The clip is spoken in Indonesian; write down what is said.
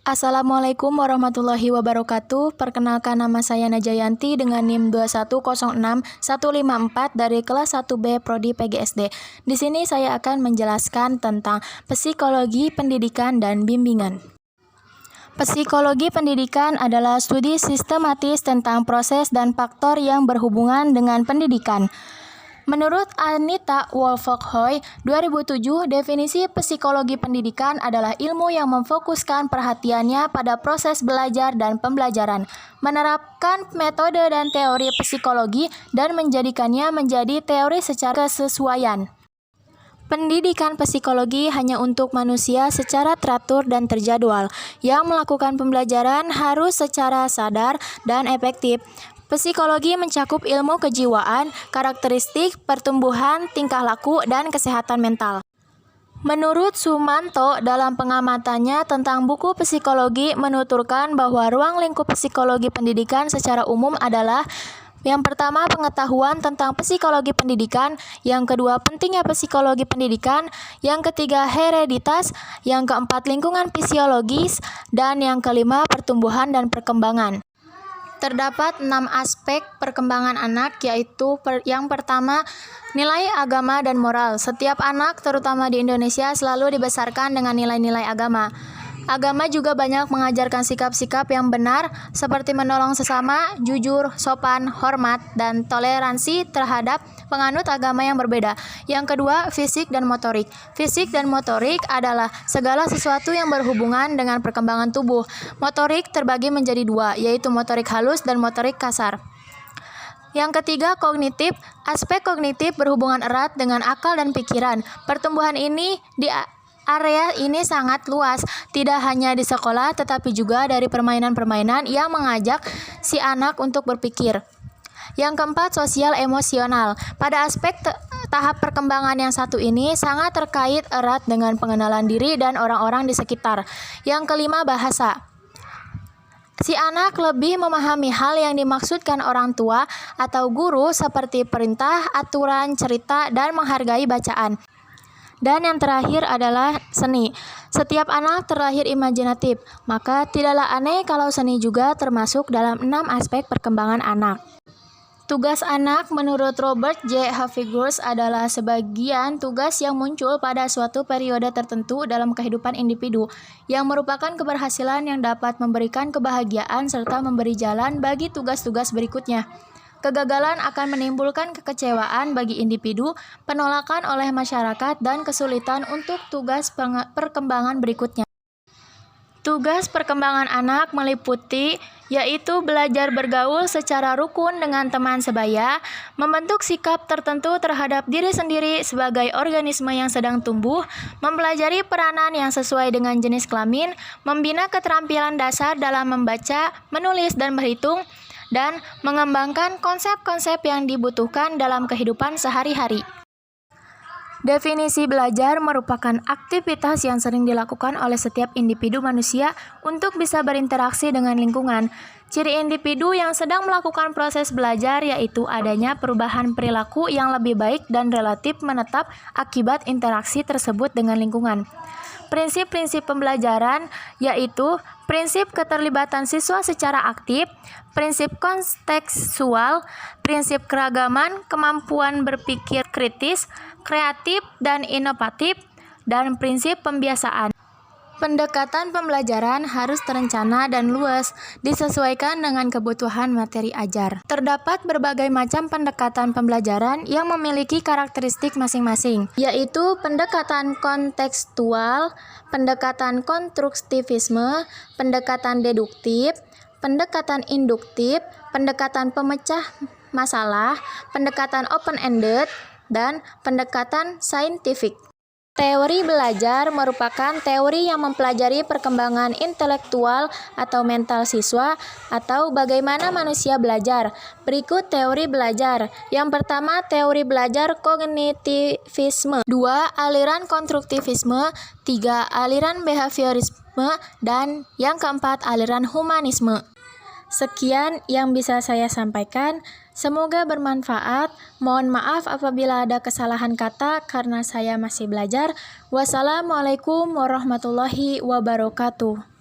Assalamualaikum warahmatullahi wabarakatuh. Perkenalkan, nama saya Najayanti dengan NIM 2106154 dari kelas 1B Prodi PGSD. Di sini saya akan menjelaskan tentang psikologi pendidikan dan bimbingan. Psikologi pendidikan adalah studi sistematis tentang proses dan faktor yang berhubungan dengan pendidikan. Menurut Anita Wolfhoy 2007, definisi psikologi pendidikan adalah ilmu yang memfokuskan perhatiannya pada proses belajar dan pembelajaran, menerapkan metode dan teori psikologi, dan menjadikannya menjadi teori secara kesesuaian. Pendidikan psikologi hanya untuk manusia secara teratur dan terjadwal. Yang melakukan pembelajaran harus secara sadar dan efektif. Psikologi mencakup ilmu kejiwaan, karakteristik, pertumbuhan, tingkah laku, dan kesehatan mental. Menurut Sumanto, dalam pengamatannya tentang buku psikologi menuturkan bahwa ruang lingkup psikologi pendidikan secara umum adalah: yang pertama, pengetahuan tentang psikologi pendidikan; yang kedua, pentingnya psikologi pendidikan; yang ketiga, hereditas; yang keempat, lingkungan fisiologis; dan yang kelima, pertumbuhan dan perkembangan. Terdapat 6 aspek perkembangan anak, yaitu yang pertama, nilai agama dan moral. Setiap anak, terutama di Indonesia, selalu dibesarkan dengan nilai-nilai agama. Agama juga banyak mengajarkan sikap-sikap yang benar, seperti menolong sesama, jujur, sopan, hormat, dan toleransi terhadap penganut agama yang berbeda. Yang kedua, fisik dan motorik. Fisik dan motorik adalah segala sesuatu yang berhubungan dengan perkembangan tubuh. Motorik terbagi menjadi 2, yaitu motorik halus dan motorik kasar. Yang ketiga, kognitif. Aspek kognitif berhubungan erat dengan akal dan pikiran. Pertumbuhan ini di area ini sangat luas, tidak hanya di sekolah, tetapi juga dari permainan-permainan yang mengajak si anak untuk berpikir. Yang keempat, sosial emosional. Pada aspek tahap perkembangan yang satu ini sangat terkait erat dengan pengenalan diri dan orang-orang di sekitar. Yang kelima, bahasa. Si anak lebih memahami hal yang dimaksudkan orang tua atau guru seperti perintah, aturan, cerita, dan menghargai bacaan. Dan yang terakhir adalah seni. Setiap anak terlahir imajinatif, maka tidaklah aneh kalau seni juga termasuk dalam 6 aspek perkembangan anak. Tugas anak menurut Robert J. Havigers adalah sebagian tugas yang muncul pada suatu periode tertentu dalam kehidupan individu, yang merupakan keberhasilan yang dapat memberikan kebahagiaan serta memberi jalan bagi tugas-tugas berikutnya. Kegagalan akan menimbulkan kekecewaan bagi individu, penolakan oleh masyarakat, dan kesulitan untuk tugas perkembangan berikutnya. Tugas perkembangan anak meliputi yaitu belajar bergaul secara rukun dengan teman sebaya, membentuk sikap tertentu terhadap diri sendiri sebagai organisme yang sedang tumbuh, mempelajari peranan yang sesuai dengan jenis kelamin, membina keterampilan dasar dalam membaca, menulis, dan berhitung, dan mengembangkan konsep-konsep yang dibutuhkan dalam kehidupan sehari-hari. Definisi belajar merupakan aktivitas yang sering dilakukan oleh setiap individu manusia untuk bisa berinteraksi dengan lingkungan. Ciri individu yang sedang melakukan proses belajar yaitu adanya perubahan perilaku yang lebih baik dan relatif menetap akibat interaksi tersebut dengan lingkungan. Prinsip-prinsip pembelajaran yaitu prinsip keterlibatan siswa secara aktif, prinsip kontekstual, prinsip keragaman, kemampuan berpikir kritis, kreatif, dan inovatif, dan prinsip pembiasaan. Pendekatan pembelajaran harus terencana dan luas, disesuaikan dengan kebutuhan materi ajar. Terdapat berbagai macam pendekatan pembelajaran yang memiliki karakteristik masing-masing, yaitu pendekatan kontekstual, pendekatan konstruktivisme, pendekatan deduktif, pendekatan induktif, pendekatan pemecah masalah, pendekatan open-ended, dan pendekatan saintifik. Teori belajar merupakan teori yang mempelajari perkembangan intelektual atau mental siswa atau bagaimana manusia belajar. Berikut teori belajar. Yang pertama, teori belajar kognitivisme. 2. Aliran konstruktivisme. 3. Aliran behaviorisme. Dan yang keempat, aliran humanisme. Sekian yang bisa saya sampaikan. Semoga bermanfaat. Mohon maaf apabila ada kesalahan kata karena saya masih belajar. Wassalamualaikum warahmatullahi wabarakatuh.